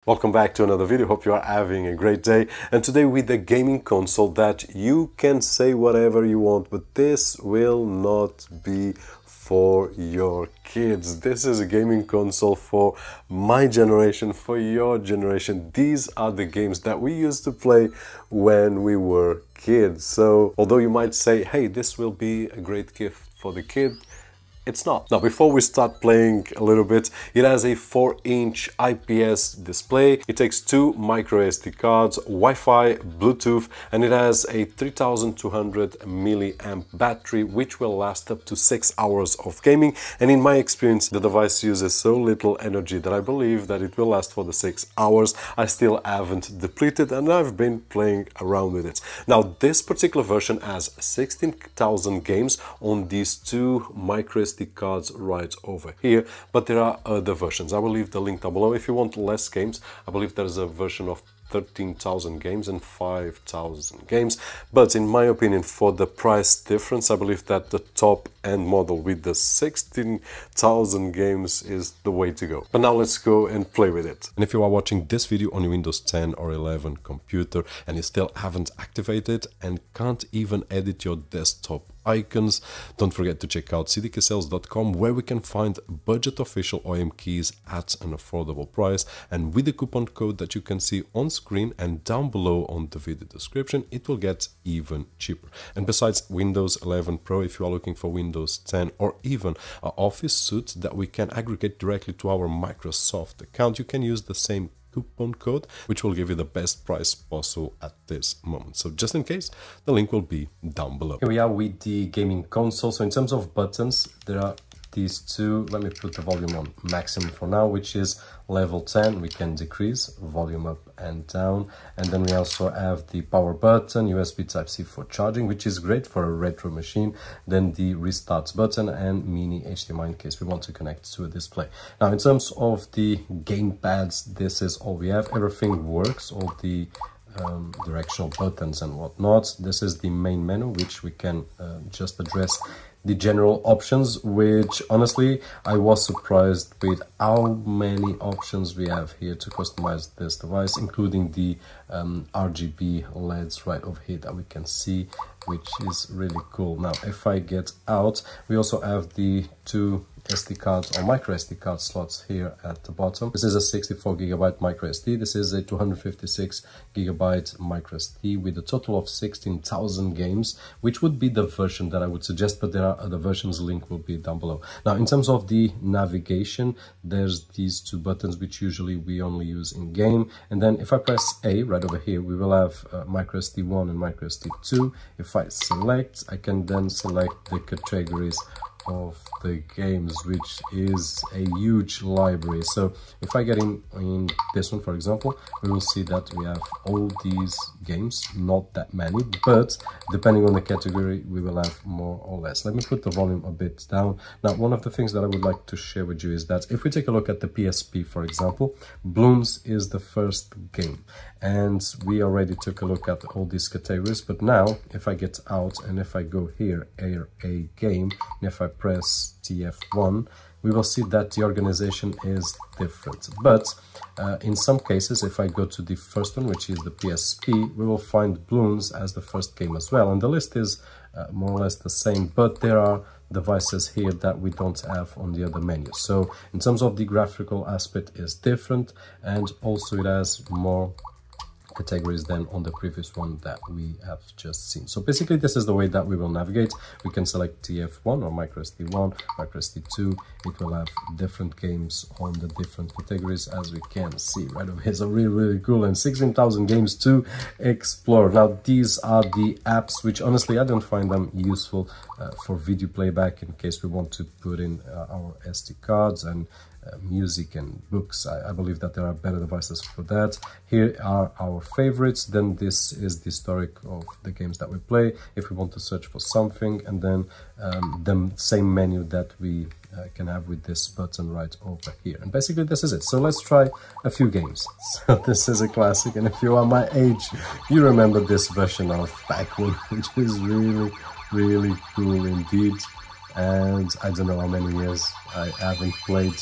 Welcome back to another video. Hope you are having a great day. And today with the gaming console that you can say whatever you want, but this will not be for your kids. This is a gaming console for my generation, for your generation. These are the games that we used to play when we were kids. So although you might say, hey, this will be a great gift for the kid, it's not. Now, before we start playing a little bit, it has a 4-inch IPS display. It takes 2 micro SD cards, Wi-Fi, Bluetooth, and it has a 3200 milliamp battery, which will last up to 6 hours of gaming. And in my experience, the device uses so little energy that I believe that it will last for the 6 hours. I still haven't depleted and I've been playing around with it. Now, this particular version has 16,000 games on these 2 micro SD cards right over here, but there are other versions. I will leave the link down below. If you want less games, I believe there's a version of 13,000 games and 5,000 games, but in my opinion, for the price difference, I believe that the top end model with the 16,000 games is the way to go. But now let's go and play with it. And if you are watching this video on your Windows 10 or 11 computer and you still haven't activated and can't even edit your desktop icons, don't forget to check out CDKeysales.com, where we can find budget official OEM keys at an affordable price, and with the coupon code that you can see on screen and down below on the video description, it will get even cheaper. And besides Windows 11 Pro, if you are looking for Windows 10 or even an Office suite that we can aggregate directly to our Microsoft account, you can use the same coupon code, which will give you the best price possible at this moment. So just in case, the link will be down below. Here we are with the gaming console. So in terms of buttons, there are these 2. Let me put the volume on maximum for now, which is level 10. We can decrease volume up and down. And then we also have the power button, USB Type-C for charging, which is great for a retro machine. Then the restart button and mini HDMI in case we want to connect to a display. Now, in terms of the game pads, this is all we have. Everything works, all the directional buttons and whatnot. This is the main menu, which we can just address the general options, which honestly I was surprised with how many options we have here to customize this device, including the RGB LEDs right over here that we can see, which is really cool. Now, if I get out, we also have the 2 SD cards or micro SD card slots here at the bottom. This is a 64 GB micro SD. This is a 256 GB micro SD with a total of 16,000 games, which would be the version that I would suggest, but there are other versions. Link will be down below. Now, in terms of the navigation, there's these 2 buttons, which usually we only use in game. And then if I press A right over here, we will have micro SD 1 and micro SD 2. If I select, I can then select the categories of the games, which is a huge library. So if I get in this one, for example, we will see that we have all these games, not that many, but depending on the category, we will have more or less. Let me put the volume a bit down. Now, one of the things that I would like to share with you is that if we take a look at the PSP, for example, Blooms is the first game. And we already took a look at all these categories, but now if I get out and if I go here, a game, and if I press TF1, we will see that the organization is different. But in some cases, if I go to the first one, which is the PSP, we will find Blooms as the first game as well. And the list is more or less the same, but there are devices here that we don't have on the other menus. So in terms of the graphical aspect is different, and also it has more categories than on the previous one that we have just seen. So basically, this is the way that we will navigate. We can select TF1 or micro SD1, micro SD2. It will have different games on the different categories, as we can see right over here. So really cool, and 16,000 games to explore. Now, these are the apps, which honestly I don't find them useful for video playback in case we want to put in our SD cards and music and books. I believe that there are better devices for that. Here are our favorites. Then this is the historic of the games that we play if we want to search for something, and then the same menu that we can have with this button right over here. And basically this is it. So let's try a few games. So this is a classic, and if you are my age, you remember this version of Pacman, which is really cool indeed. And I don't know how many years I haven't played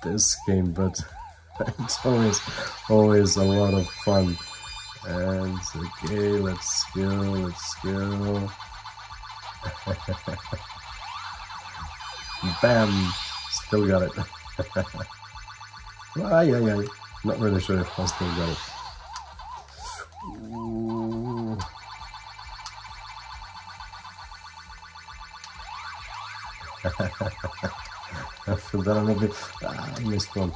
this game, but It's always a lot of fun. And okay, let's go. Bam! Still got it. Ay. Not really sure if I still got it. Ooh. I feel that I'm a bit... I missed one.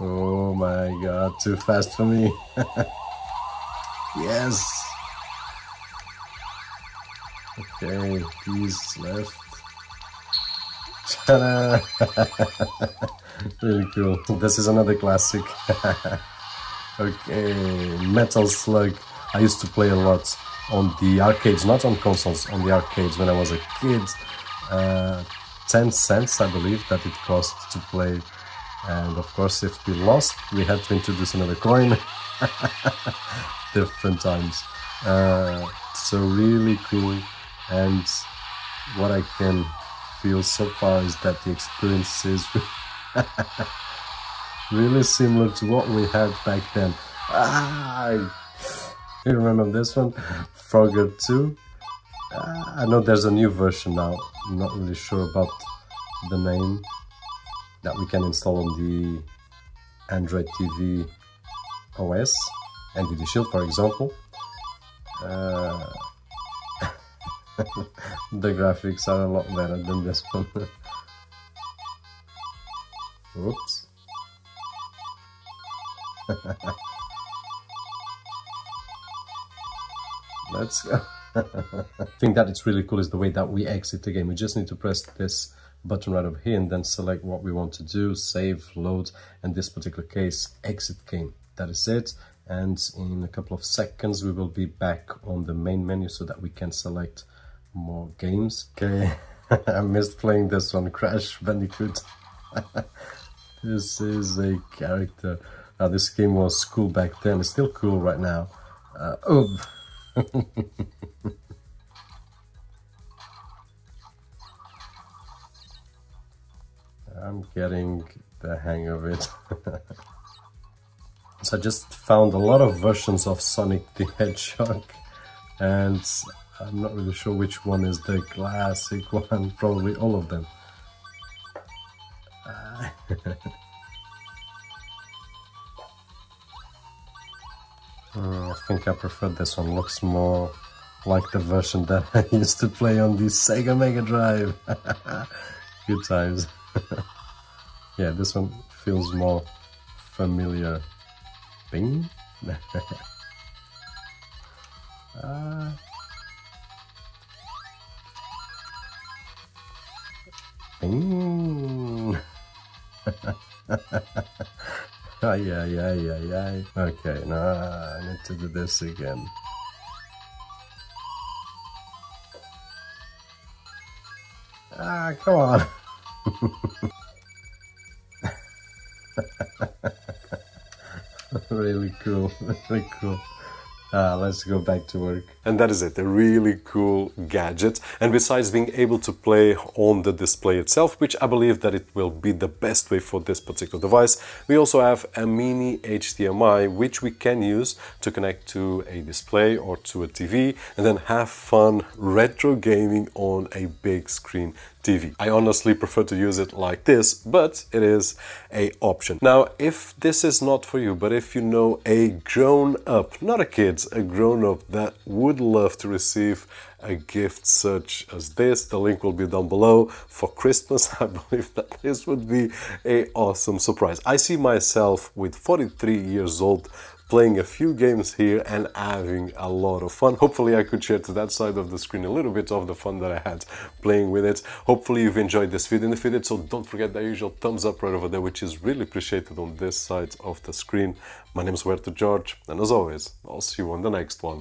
Oh my god, too fast for me. Yes! Okay, peace left. Ta-da! Really cool. This is another classic. Okay, Metal Slug. I used to play a lot on the arcades, not on consoles, on the arcades when I was a kid. 10 cents, I believe, that it cost to play. And of course, if we lost, we had to introduce another coin. Different times. So really cool. And what I can feel so far is that the experience is really similar to what we had back then. You remember this one? Frogger 2. I know there's a new version now. I'm not really sure about the name that we can install on the Android TV OS, NVIDIA Shield, for example. The graphics are a lot better than this one. Oops. Let's go. I think that it's really cool is the way that we exit the game. We just need to press this button right over here and then select what we want to do, save, load, and this particular case, exit game. That is it. And in a couple of seconds we will be back on the main menu so that we can select more games. Okay, I missed playing this one, Crash Bandicoot. This is a character. Now this game was cool back then, it's still cool right now. Oh. I'm getting the hang of it. So I just found a lot of versions of Sonic the Hedgehog, and I'm not really sure which one is the classic one, probably all of them. I think I prefer this one, looks more like the version that I used to play on the Sega Mega Drive. Good times. Yeah, this one feels more familiar. Bing. Bing. Ay. Okay, now I need to do this again. Come on. Really cool, really cool. Let's go back to work. And that is it, a really cool gadget. And besides being able to play on the display itself, which I believe that it will be the best way for this particular device, we also have a mini HDMI, which we can use to connect to a display or to a TV and then have fun retro gaming on a big screen TV. I honestly prefer to use it like this, but it is an option. Now, if this is not for you, but if you know a grown-up, not a kid, a grown-up that would love to receive a gift such as this, the link will be down below. For Christmas, I believe that this would be an awesome surprise. I see myself with 43 years old playing a few games here and having a lot of fun. Hopefully I could share to that side of the screen a little bit of the fun that I had playing with it. Hopefully you've enjoyed this video, and if you did so, don't forget the usual thumbs up right over there, which is really appreciated on this side of the screen. My name is Roberto, and as always, I'll see you on the next one.